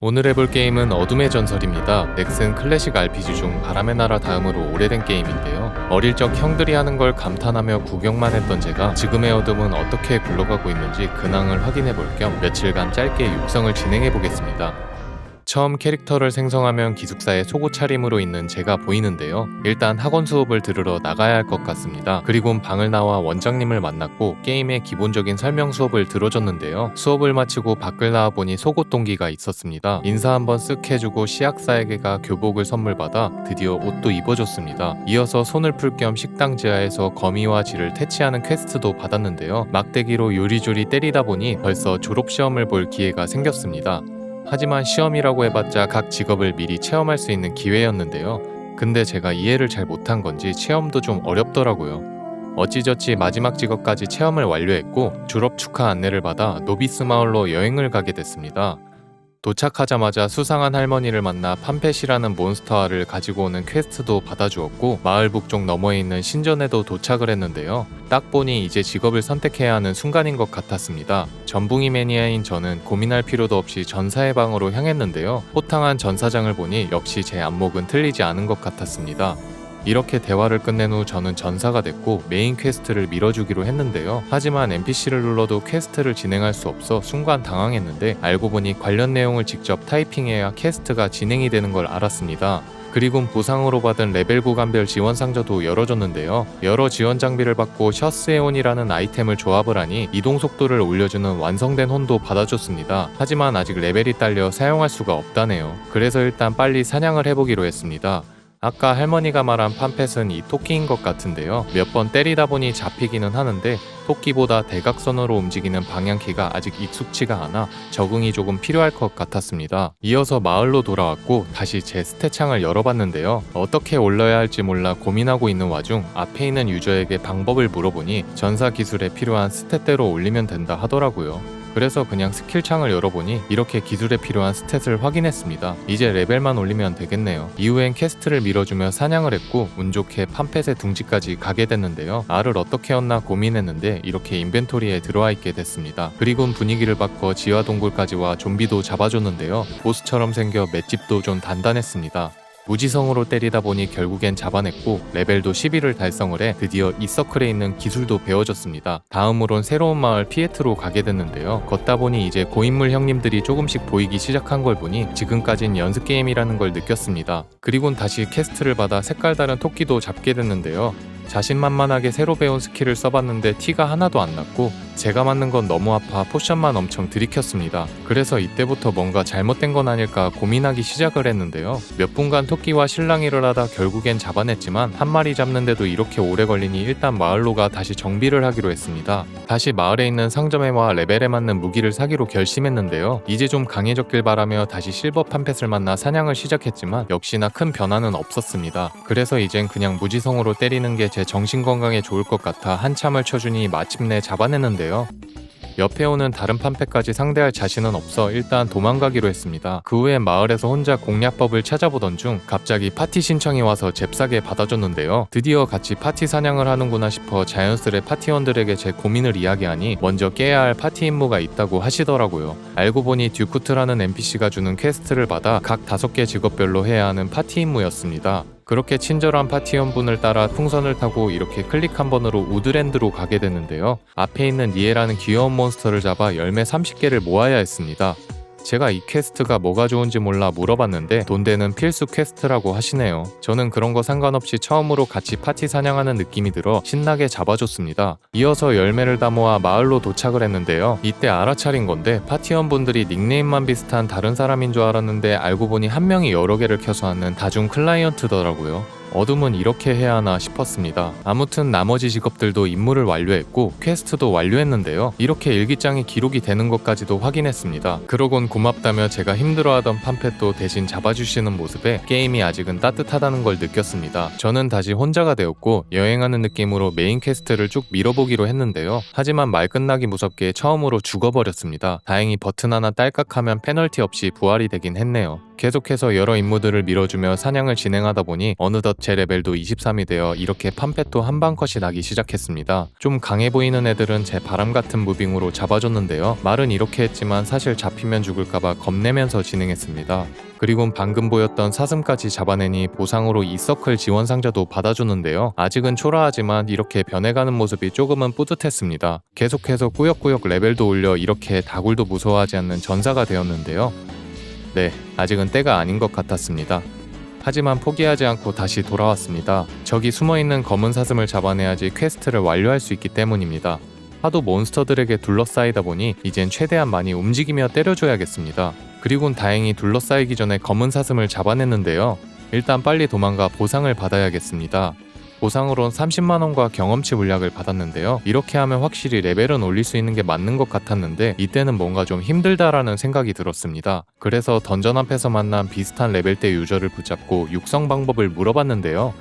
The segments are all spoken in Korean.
오늘 해볼 게임은 어둠의 전설입니다. 넥슨 클래식 RPG 중 바람의 나라 다음으로 오래된 게임인데요. 어릴 적 형들이 하는 걸 감탄하며 구경만 했던 제가 지금의 어둠은 어떻게 굴러가고 있는지 근황을 확인해 볼 겸 며칠간 짧게 육성을 진행해 보겠습니다. 처음 캐릭터를 생성하면 기숙사에 속옷 차림으로 있는 제가 보이는데요. 일단 학원 수업을 들으러 나가야 할 것 같습니다. 그리곤 방을 나와 원장님을 만났고 게임의 기본적인 설명 수업을 들어줬는데요. 수업을 마치고 밖을 나와보니 속옷 동기가 있었습니다. 인사 한번 쓱 해주고 시약사에게가 교복을 선물 받아 드디어 옷도 입어줬습니다. 이어서 손을 풀 겸 식당 지하에서 거미와 쥐를 퇴치하는 퀘스트도 받았는데요. 막대기로 요리조리 때리다 보니 벌써 졸업시험을 볼 기회가 생겼습니다. 하지만 시험이라고 해봤자 각 직업을 미리 체험할 수 있는 기회였는데요. 근데 제가 이해를 잘 못한 건지 체험도 좀 어렵더라고요. 어찌저찌 마지막 직업까지 체험을 완료했고 졸업 축하 안내를 받아 노비스 마을로 여행을 가게 됐습니다. 도착하자마자 수상한 할머니를 만나 팜펫이라는 몬스터알을 가지고 오는 퀘스트도 받아주었고 마을 북쪽 너머에 있는 신전에도 도착을 했는데요. 딱 보니 이제 직업을 선택해야 하는 순간인 것 같았습니다. 전붕이 매니아인 저는 고민할 필요도 없이 전사의 방으로 향했는데요. 호탕한 전사장을 보니 역시 제 안목은 틀리지 않은 것 같았습니다. 이렇게 대화를 끝낸 후 저는 전사가 됐고 메인 퀘스트를 밀어주기로 했는데요. 하지만 NPC를 눌러도 퀘스트를 진행할 수 없어 순간 당황했는데 알고 보니 관련 내용을 직접 타이핑해야 퀘스트가 진행이 되는 걸 알았습니다. 그리고 보상으로 받은 레벨 구간별 지원 상자도 열어줬는데요. 여러 지원 장비를 받고 셔스에온이라는 아이템을 조합을 하니 이동 속도를 올려주는 완성된 혼도 받아줬습니다. 하지만 아직 레벨이 딸려 사용할 수가 없다네요. 그래서 일단 빨리 사냥을 해보기로 했습니다. 아까 할머니가 말한 팜펫은 이 토끼인 것 같은데요. 몇 번 때리다 보니 잡히기는 하는데 토끼보다 대각선으로 움직이는 방향키가 아직 익숙치가 않아 적응이 조금 필요할 것 같았습니다. 이어서 마을로 돌아왔고 다시 제 스탯창을 열어봤는데요. 어떻게 올려야 할지 몰라 고민하고 있는 와중 앞에 있는 유저에게 방법을 물어보니 전사 기술에 필요한 스탯대로 올리면 된다 하더라고요. 그래서 그냥 스킬창을 열어보니 이렇게 기술에 필요한 스탯을 확인했습니다. 이제 레벨만 올리면 되겠네요. 이후엔 퀘스트를 밀어주며 사냥을 했고 운 좋게 팜펫의 둥지까지 가게 됐는데요. 알을 어떻게 얻나 고민했는데 이렇게 인벤토리에 들어와 있게 됐습니다. 그리곤 분위기를 바꿔 지하 동굴까지 와 좀비도 잡아줬는데요. 보스처럼 생겨 맷집도 좀 단단했습니다. 무지성으로 때리다 보니 결국엔 잡아냈고 레벨도 11을 달성을 해 드디어 이 서클에 있는 기술도 배워줬습니다. 다음으론 새로운 마을 피에트로 가게 됐는데요. 걷다 보니 이제 고인물 형님들이 조금씩 보이기 시작한 걸 보니 지금까진 연습 게임이라는 걸 느꼈습니다. 그리곤 다시 퀘스트를 받아 색깔 다른 토끼도 잡게 됐는데요. 자신만만하게 새로 배운 스킬을 써봤는데 티가 하나도 안 났고 제가 맞는 건 너무 아파 포션만 엄청 들이켰습니다. 그래서 이때부터 뭔가 잘못된 건 아닐까 고민하기 시작을 했는데요. 몇 분간 토끼와 실랑이를 하다 결국엔 잡아냈지만 한 마리 잡는데도 이렇게 오래 걸리니 일단 마을로 가 다시 정비를 하기로 했습니다. 다시 마을에 있는 상점에 와 레벨에 맞는 무기를 사기로 결심했는데요. 이제 좀 강해졌길 바라며 다시 실버 팜펫을 만나 사냥을 시작했지만 역시나 큰 변화는 없었습니다. 그래서 이젠 그냥 무지성으로 때리는 게 제 정신건강에 좋을 것 같아 한참을 쳐주니 마침내 잡아냈는데요. 옆에 오는 다른 팜펫까지 상대할 자신은 없어 일단 도망가기로 했습니다. 그 후엔 마을에서 혼자 공략법을 찾아보던 중 갑자기 파티 신청이 와서 잽싸게 받아줬는데요. 드디어 같이 파티 사냥을 하는구나 싶어 자연스레 파티원들에게 제 고민을 이야기하니 먼저 깨야 할 파티 임무가 있다고 하시더라고요. 알고 보니 듀쿠트라는 NPC가 주는 퀘스트를 받아 각 5개 직업별로 해야 하는 파티 임무였습니다. 그렇게 친절한 파티원분을 따라 풍선을 타고 이렇게 클릭 한 번으로 우드랜드로 가게 됐는데요. 앞에 있는 니에라는 귀여운 몬스터를 잡아 열매 30개를 모아야 했습니다. 제가 이 퀘스트가 뭐가 좋은지 몰라 물어봤는데 돈 되는 필수 퀘스트라고 하시네요. 저는 그런 거 상관없이 처음으로 같이 파티 사냥하는 느낌이 들어 신나게 잡아줬습니다. 이어서 열매를 다 모아 마을로 도착을 했는데요. 이때 알아차린 건데 파티원분들이 닉네임만 비슷한 다른 사람인 줄 알았는데 알고 보니 한 명이 여러 개를 켜서 하는 다중 클라이언트더라고요. 어둠은 이렇게 해야 하나 싶었습니다. 아무튼 나머지 직업들도 임무를 완료했고 퀘스트도 완료했는데요. 이렇게 일기장이 기록이 되는 것까지도 확인했습니다. 그러곤 고맙다며 제가 힘들어하던 팜펫도 대신 잡아주시는 모습에 게임이 아직은 따뜻하다는 걸 느꼈습니다. 저는 다시 혼자가 되었고 여행하는 느낌으로 메인 퀘스트를 쭉 밀어보기로 했는데요. 하지만 말 끝나기 무섭게 처음으로 죽어버렸습니다. 다행히 버튼 하나 딸깍하면 페널티 없이 부활이 되긴 했네요. 계속해서 여러 임무들을 밀어주며 사냥을 진행하다 보니 어느덧 제 레벨도 23이 되어 이렇게 판펫도 한방 컷이 나기 시작했습니다. 좀 강해 보이는 애들은 제 바람 같은 무빙으로 잡아줬는데요. 말은 이렇게 했지만 사실 잡히면 죽을까봐 겁내면서 진행했습니다. 그리고 방금 보였던 사슴까지 잡아내니 보상으로 이서클 지원 상자도 받아주는데요. 아직은 초라하지만 이렇게 변해가는 모습이 조금은 뿌듯했습니다. 계속해서 꾸역꾸역 레벨도 올려 이렇게 다굴도 무서워하지 않는 전사가 되었는데요. 네, 아직은 때가 아닌 것 같았습니다. 하지만 포기하지 않고 다시 돌아왔습니다. 저기 숨어있는 검은 사슴을 잡아내야지 퀘스트를 완료할 수 있기 때문입니다. 하도 몬스터들에게 둘러싸이다 보니 이젠 최대한 많이 움직이며 때려줘야겠습니다. 그리곤 다행히 둘러싸이기 전에 검은 사슴을 잡아냈는데요. 일단 빨리 도망가 보상을 받아야겠습니다. 보상으론 30만원과 경험치 물약을 받았는데요. 이렇게 하면 확실히 레벨은 올릴 수 있는 게 맞는 것 같았는데 이때는 뭔가 좀 힘들다라는 생각이 들었습니다. 그래서 던전 앞에서 만난 비슷한 레벨대 유저를 붙잡고 육성 방법을 물어봤는데요.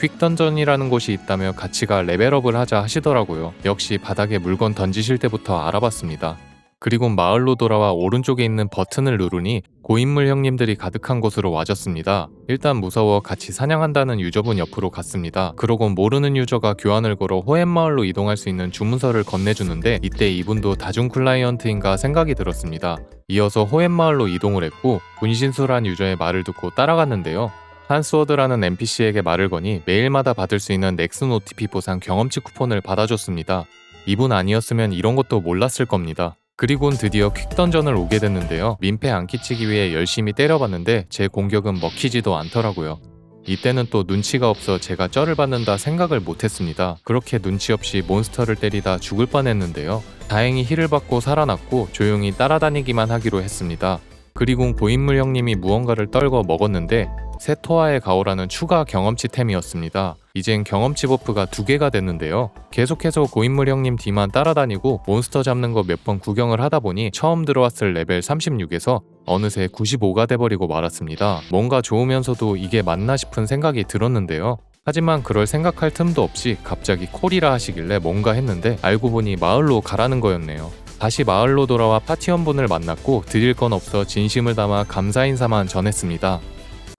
퀵던전이라는 곳이 있다며 같이 가 레벨업을 하자 하시더라고요. 역시 바닥에 물건 던지실 때부터 알아봤습니다. 그리고 마을로 돌아와 오른쪽에 있는 버튼을 누르니 고인물 형님들이 가득한 곳으로 와줬습니다. 일단 무서워 같이 사냥한다는 유저분 옆으로 갔습니다. 그러곤 모르는 유저가 교환을 걸어 호엠마을로 이동할 수 있는 주문서를 건네주는데 이때 이분도 다중 클라이언트인가 생각이 들었습니다. 이어서 호엠마을로 이동을 했고 분신술한 유저의 말을 듣고 따라갔는데요. 한스워드라는 NPC에게 말을 거니 매일마다 받을 수 있는 넥슨 OTP 보상 경험치 쿠폰을 받아줬습니다. 이분 아니었으면 이런 것도 몰랐을 겁니다. 그리곤 드디어 퀵던전을 오게 됐는데요. 민폐 안 끼치기 위해 열심히 때려봤는데 제 공격은 먹히지도 않더라고요. 이때는 또 눈치가 없어 제가 쩔을 받는다 생각을 못했습니다. 그렇게 눈치 없이 몬스터를 때리다 죽을 뻔했는데요. 다행히 힐을 받고 살아났고 조용히 따라다니기만 하기로 했습니다. 그리고 고인물 형님이 무언가를 떨궈 먹었는데 세토아의 가오라는 추가 경험치템이었습니다. 이젠 경험치 버프가 2개가 됐는데요. 계속해서 고인물 형님 뒤만 따라다니고 몬스터 잡는 거 몇 번 구경을 하다 보니 처음 들어왔을 레벨 36에서 어느새 95가 돼버리고 말았습니다. 뭔가 좋으면서도 이게 맞나 싶은 생각이 들었는데요. 하지만 그럴 생각할 틈도 없이 갑자기 콜이라 하시길래 뭔가 했는데 알고 보니 마을로 가라는 거였네요. 다시 마을로 돌아와 파티원분을 만났고 드릴 건 없어 진심을 담아 감사 인사만 전했습니다.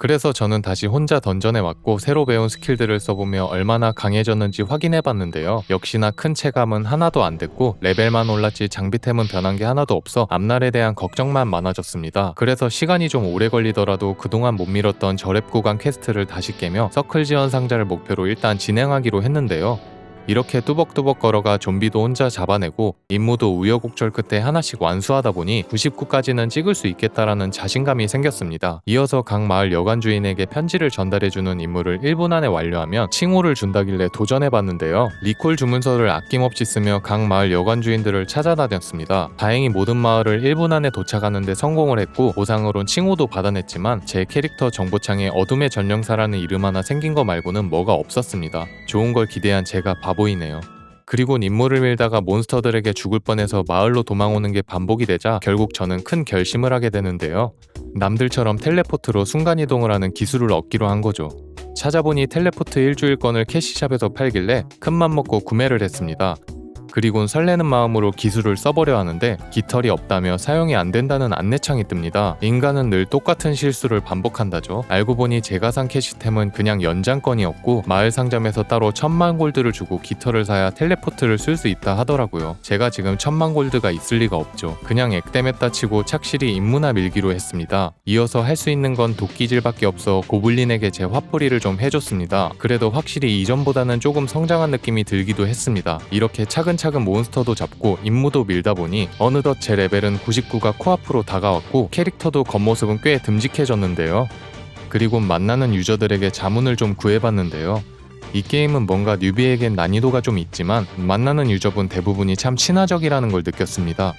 그래서 저는 다시 혼자 던전에 왔고 새로 배운 스킬들을 써보며 얼마나 강해졌는지 확인해봤는데요. 역시나 큰 체감은 하나도 안 됐고 레벨만 올랐지 장비템은 변한 게 하나도 없어 앞날에 대한 걱정만 많아졌습니다. 그래서 시간이 좀 오래 걸리더라도 그동안 못 미뤘던 저랩 구간 퀘스트를 다시 깨며 서클 지원 상자를 목표로 일단 진행하기로 했는데요. 이렇게 뚜벅뚜벅 걸어가 좀비도 혼자 잡아내고 임무도 우여곡절 끝에 하나씩 완수하다 보니 99까지는 찍을 수 있겠다라는 자신감이 생겼습니다. 이어서 각 마을 여관 주인에게 편지를 전달해주는 임무를 1분 안에 완료하면 칭호를 준다길래 도전해봤는데요. 리콜 주문서를 아낌없이 쓰며 각 마을 여관 주인들을 찾아다녔습니다. 다행히 모든 마을을 1분 안에 도착하는데 성공을 했고 보상으론 칭호도 받아냈지만 제 캐릭터 정보창에 어둠의 전령사라는 이름 하나 생긴 거 말고는 뭐가 없었습니다. 좋은 걸 기대한 제가 바보이네요. 그리고 임무를 밀다가 몬스터들에게 죽을 뻔해서 마을로 도망오는 게 반복이 되자 결국 저는 큰 결심을 하게 되는데요. 남들처럼 텔레포트로 순간이동을 하는 기술을 얻기로 한 거죠. 찾아보니 텔레포트 일주일권을 캐시샵에서 팔길래 큰맘 먹고 구매를 했습니다. 그리곤 설레는 마음으로 기술을 써보려 하는데 깃털이 없다며 사용이 안 된다는 안내창이 뜹니다. 인간은 늘 똑같은 실수를 반복한다죠. 알고 보니 제가 산 캐시템은 그냥 연장권이었고 마을 상점에서 따로 1000만 골드를 주고 깃털을 사야 텔레포트를 쓸 수 있다 하더라고요. 제가 지금 1000만 골드가 있을 리가 없죠. 그냥 액땜했다 치고 착실히 임무나 밀기로 했습니다. 이어서 할 수 있는 건 도끼질밖에 없어 고블린에게 제 화풀이를 좀 해줬습니다. 그래도 확실히 이전보다는 조금 성장한 느낌이 들기도 했습니다. 이렇게 차근차근 몬스터도 잡고 임무도 밀다 보니 어느덧 제 레벨은 99가 코앞으로 다가왔고 캐릭터도 겉모습은 꽤 듬직해졌는데요. 그리고 만나는 유저들에게 자문을 좀 구해봤는데요. 이 게임은 뭔가 뉴비에겐 난이도가 좀 있지만 만나는 유저분 대부분이 참 친화적이라는 걸 느꼈습니다.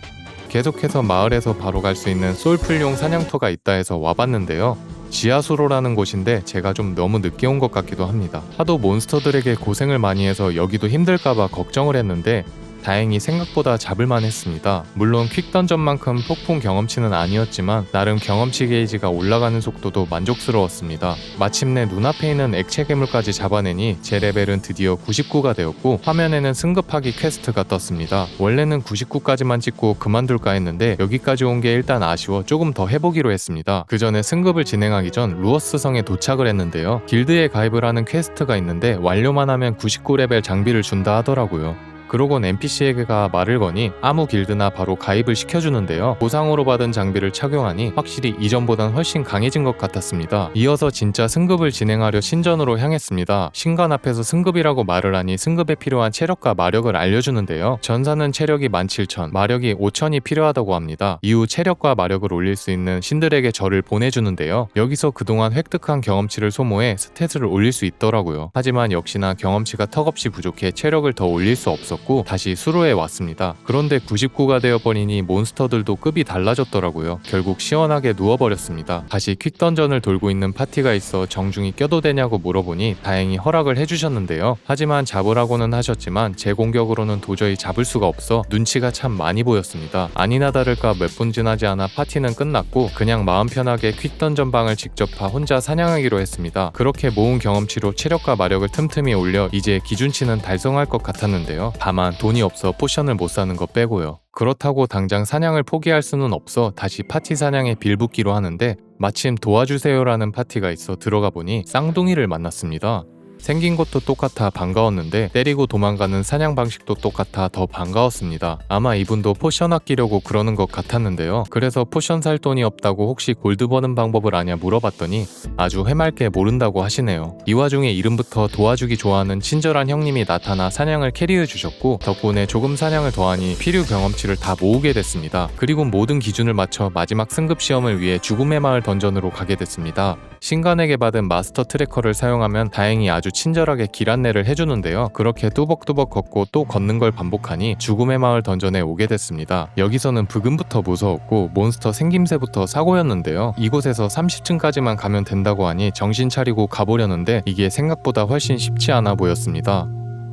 계속해서 마을에서 바로 갈 수 있는 솔풀용 사냥터가 있다 해서 와봤는데요. 지하수로라는 곳인데 제가 좀 너무 늦게 온 것 같기도 합니다. 하도 몬스터들에게 고생을 많이 해서 여기도 힘들까봐 걱정을 했는데 다행히 생각보다 잡을만 했습니다. 물론 퀵던전만큼 폭풍 경험치는 아니었지만 나름 경험치 게이지가 올라가는 속도도 만족스러웠습니다. 마침내 눈앞에 있는 액체 괴물까지 잡아내니 제 레벨은 드디어 99가 되었고 화면에는 승급하기 퀘스트가 떴습니다. 원래는 99까지만 찍고 그만둘까 했는데 여기까지 온 게 일단 아쉬워 조금 더 해보기로 했습니다. 그 전에 승급을 진행하기 전 루어스 성에 도착을 했는데요. 길드에 가입을 하는 퀘스트가 있는데 완료만 하면 99레벨 장비를 준다 하더라고요. 그러곤 NPC에게가 말을 거니 아무 길드나 바로 가입을 시켜주는데요. 보상으로 받은 장비를 착용하니 확실히 이전보단 훨씬 강해진 것 같았습니다. 이어서 진짜 승급을 진행하려 신전으로 향했습니다. 신관 앞에서 승급이라고 말을 하니 승급에 필요한 체력과 마력을 알려주는데요. 전사는 체력이 17,000, 마력이 5,000이 필요하다고 합니다. 이후 체력과 마력을 올릴 수 있는 신들에게 절을 보내주는데요. 여기서 그동안 획득한 경험치를 소모해 스탯을 올릴 수 있더라고요. 하지만 역시나 경험치가 턱없이 부족해 체력을 더 올릴 수 없었고 다시 수로에 왔습니다. 그런데 99가 되어버리니 몬스터들도 급이 달라졌더라고요. 결국 시원하게 누워버렸습니다. 다시 퀵던전을 돌고 있는 파티가 있어 정중히 껴도 되냐고 물어보니 다행히 허락을 해주셨는데요. 하지만 잡으라고는 하셨지만 제 공격으로는 도저히 잡을 수가 없어 눈치가 참 많이 보였습니다. 아니나 다를까 몇 분 지나지 않아 파티는 끝났고 그냥 마음 편하게 퀵던전 방을 직접 다 혼자 사냥하기로 했습니다. 그렇게 모은 경험치로 체력과 마력을 틈틈이 올려 이제 기준치는 달성할 것 같았는데요. 다만 돈이 없어 포션을 못 사는 거 빼고요. 그렇다고 당장 사냥을 포기할 수는 없어 다시 파티 사냥에 빌붙기로 하는데 마침 도와주세요라는 파티가 있어 들어가 보니 쌍둥이를 만났습니다. 생긴 것도 똑같아 반가웠는데 때리고 도망가는 사냥 방식도 똑같아 더 반가웠습니다. 아마 이분도 포션 아끼려고 그러는 것 같았는데요. 그래서 포션 살 돈이 없다고 혹시 골드 버는 방법을 아냐 물어봤더니 아주 해맑게 모른다고 하시네요. 이 와중에 이름부터 도와주기 좋아하는 친절한 형님이 나타나 사냥을 캐리해 주셨고 덕분에 조금 사냥을 더하니 필요 경험치를 다 모으게 됐습니다. 그리고 모든 기준을 맞춰 마지막 승급 시험을 위해 죽음의 마을 던전으로 가게 됐습니다. 신관에게 받은 마스터 트래커를 사용하면 다행히 아주 친절하게 길 안내를 해주는데요. 그렇게 뚜벅뚜벅 걷고 또 걷는 걸 반복하니 죽음의 마을 던전에 오게 됐습니다. 여기서는 부금부터 무서웠고 몬스터 생김새부터 사고였는데요. 이곳에서 30층까지만 가면 된다고 하니 정신 차리고 가보려는데 이게 생각보다 훨씬 쉽지 않아 보였습니다.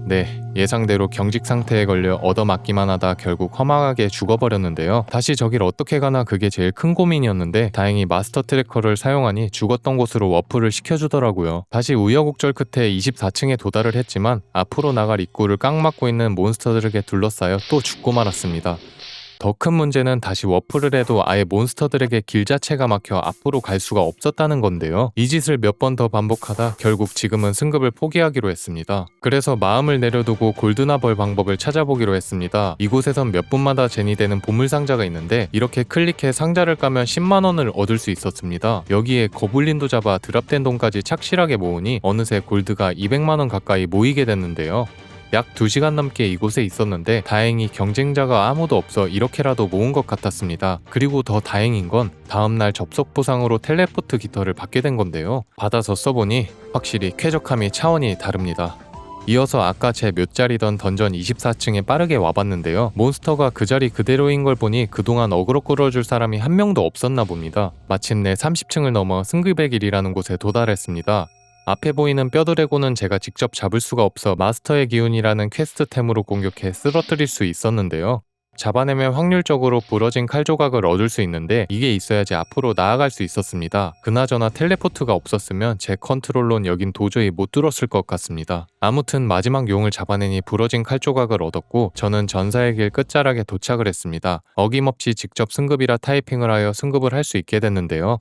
네, 예상대로 경직 상태에 걸려 얻어맞기만 하다 결국 허망하게 죽어버렸는데요. 다시 저길 어떻게 가나 그게 제일 큰 고민이었는데 다행히 마스터 트래커를 사용하니 죽었던 곳으로 워프를 시켜주더라고요. 다시 우여곡절 끝에 24층에 도달을 했지만 앞으로 나갈 입구를 깡 막고 있는 몬스터들에게 둘러싸여 또 죽고 말았습니다. 더 큰 문제는 다시 워프를 해도 아예 몬스터들에게 길 자체가 막혀 앞으로 갈 수가 없었다는 건데요. 이 짓을 몇 번 더 반복하다 결국 지금은 승급을 포기하기로 했습니다. 그래서 마음을 내려두고 골드나 벌 방법을 찾아보기로 했습니다. 이곳에선 몇 분마다 제니되는 보물상자가 있는데 이렇게 클릭해 상자를 까면 10만원을 얻을 수 있었습니다. 여기에 거블린도 잡아 드랍된 돈까지 착실하게 모으니 어느새 골드가 200만원 가까이 모이게 됐는데요. 약 2시간 넘게 이곳에 있었는데 다행히 경쟁자가 아무도 없어 이렇게라도 모은 것 같았습니다. 그리고 더 다행인 건 다음날 접속 보상으로 텔레포트 깃털을 받게 된 건데요. 받아서 써보니 확실히 쾌적함이 차원이 다릅니다. 이어서 아까 제 몇 자리던 던전 24층에 빠르게 와봤는데요. 몬스터가 그 자리 그대로인 걸 보니 그동안 어그로 끌어줄 사람이 한 명도 없었나 봅니다. 마침내 30층을 넘어 승급의 길이라는 곳에 도달했습니다. 앞에 보이는 뼈드래곤은 제가 직접 잡을 수가 없어 마스터의 기운이라는 퀘스트템으로 공격해 쓰러뜨릴 수 있었는데요. 잡아내면 확률적으로 부러진 칼 조각을 얻을 수 있는데 이게 있어야지 앞으로 나아갈 수 있었습니다. 그나저나 텔레포트가 없었으면 제 컨트롤론 여긴 도저히 못 뚫었을 것 같습니다. 아무튼 마지막 용을 잡아내니 부러진 칼 조각을 얻었고 저는 전사의 길 끝자락에 도착을 했습니다. 어김없이 직접 승급이라 타이핑을 하여 승급을 할 수 있게 됐는데요.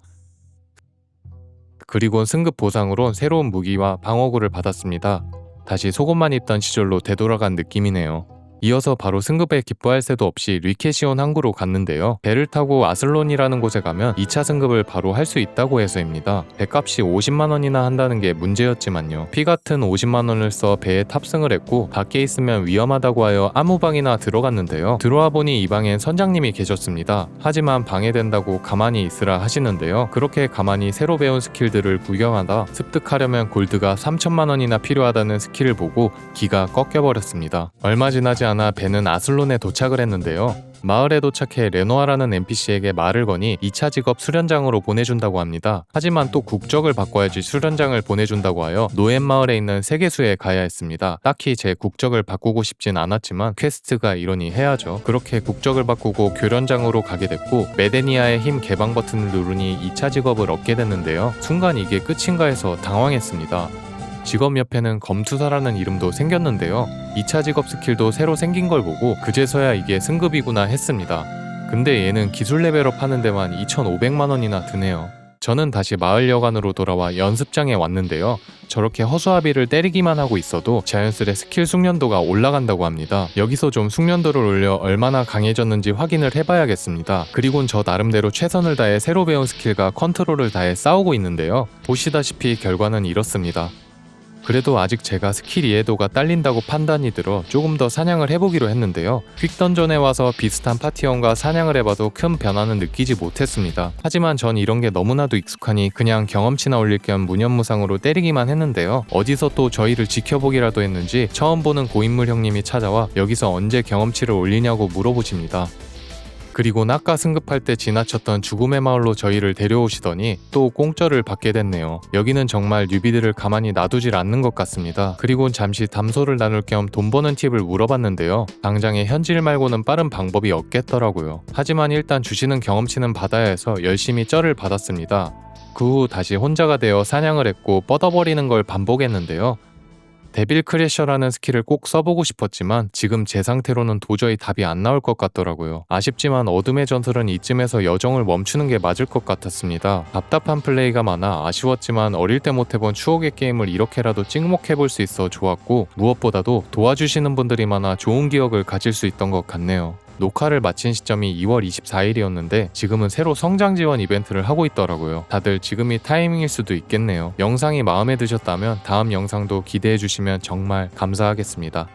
그리고 승급 보상으로 새로운 무기와 방어구를 받았습니다. 다시 속옷만 입던 시절로 되돌아간 느낌이네요. 이어서 바로 승급에 기뻐할 새도 없이 리케시온 항구로 갔는데요. 배를 타고 아슬론이라는 곳에 가면 2차 승급을 바로 할 수 있다고 해서입니다. 배값이 50만원이나 한다는 게 문제였지만요. 피 같은 50만원을 써 배에 탑승을 했고 밖에 있으면 위험하다고 하여 아무 방이나 들어갔는데요. 들어와 보니 이 방엔 선장님이 계셨습니다. 하지만 방해된다고 가만히 있으라 하시는데요. 그렇게 가만히 새로 배운 스킬들을 구경하다 습득하려면 골드가 3천만원이나 필요하다는 스킬을 보고 기가 꺾여버렸습니다. 얼마 지나지 않아 배는 아슬론에 도착을 했는데요. 마을에 도착해 레노아라는 NPC에게 말을 거니 2차 직업 수련장으로 보내준다고 합니다. 하지만 또 국적을 바꿔야지 수련장을 보내준다고 하여 노엔 마을에 있는 세계수에 가야 했습니다. 딱히 제 국적을 바꾸고 싶진 않았지만 퀘스트가 이러니 해야죠. 그렇게 국적을 바꾸고 교련장으로 가게 됐고 메데니아의 힘 개방 버튼을 누르니 2차 직업을 얻게 됐는데요. 순간 이게 끝인가 해서 당황했습니다. 직업 옆에는 검투사라는 이름도 생겼는데요. 2차 직업 스킬도 새로 생긴 걸 보고 그제서야 이게 승급이구나 했습니다. 근데 얘는 기술 레벨업 하는 데만 2,500만 원이나 드네요. 저는 다시 마을 여관으로 돌아와 연습장에 왔는데요. 저렇게 허수아비를 때리기만 하고 있어도 자연스레 스킬 숙련도가 올라간다고 합니다. 여기서 좀 숙련도를 올려 얼마나 강해졌는지 확인을 해봐야겠습니다. 그리곤 저 나름대로 최선을 다해 새로 배운 스킬과 컨트롤을 다해 싸우고 있는데요. 보시다시피 결과는 이렇습니다. 그래도 아직 제가 스킬 이해도가 딸린다고 판단이 들어 조금 더 사냥을 해보기로 했는데요. 퀵던전에 와서 비슷한 파티원과 사냥을 해봐도 큰 변화는 느끼지 못했습니다. 하지만 전 이런 게 너무나도 익숙하니 그냥 경험치나 올릴 겸 무념무상으로 때리기만 했는데요. 어디서 또 저희를 지켜보기라도 했는지 처음 보는 고인물 형님이 찾아와 여기서 언제 경험치를 올리냐고 물어보십니다. 그리고 아까 승급할 때 지나쳤던 죽음의 마을로 저희를 데려오시더니 또 공짜를 받게 됐네요. 여기는 정말 뉴비들을 가만히 놔두질 않는 것 같습니다. 그리고 잠시 담소를 나눌 겸 돈 버는 팁을 물어봤는데요. 당장에 현질 말고는 빠른 방법이 없겠더라고요. 하지만 일단 주시는 경험치는 받아야 해서 열심히 쩔을 받았습니다. 그 후 다시 혼자가 되어 사냥을 했고 뻗어버리는 걸 반복했는데요. 데빌 크래셔라는 스킬을 꼭 써보고 싶었지만 지금 제 상태로는 도저히 답이 안 나올 것 같더라고요. 아쉽지만 어둠의 전설은 이쯤에서 여정을 멈추는 게 맞을 것 같았습니다. 답답한 플레이가 많아 아쉬웠지만 어릴 때 못해본 추억의 게임을 이렇게라도 찍먹해볼 수 있어 좋았고 무엇보다도 도와주시는 분들이 많아 좋은 기억을 가질 수 있던 것 같네요. 녹화를 마친 시점이 2월 24일이었는데 지금은 새로 성장 지원 이벤트를 하고 있더라고요. 다들 지금이 타이밍일 수도 있겠네요. 영상이 마음에 드셨다면 다음 영상도 기대해 주시면 정말 감사하겠습니다.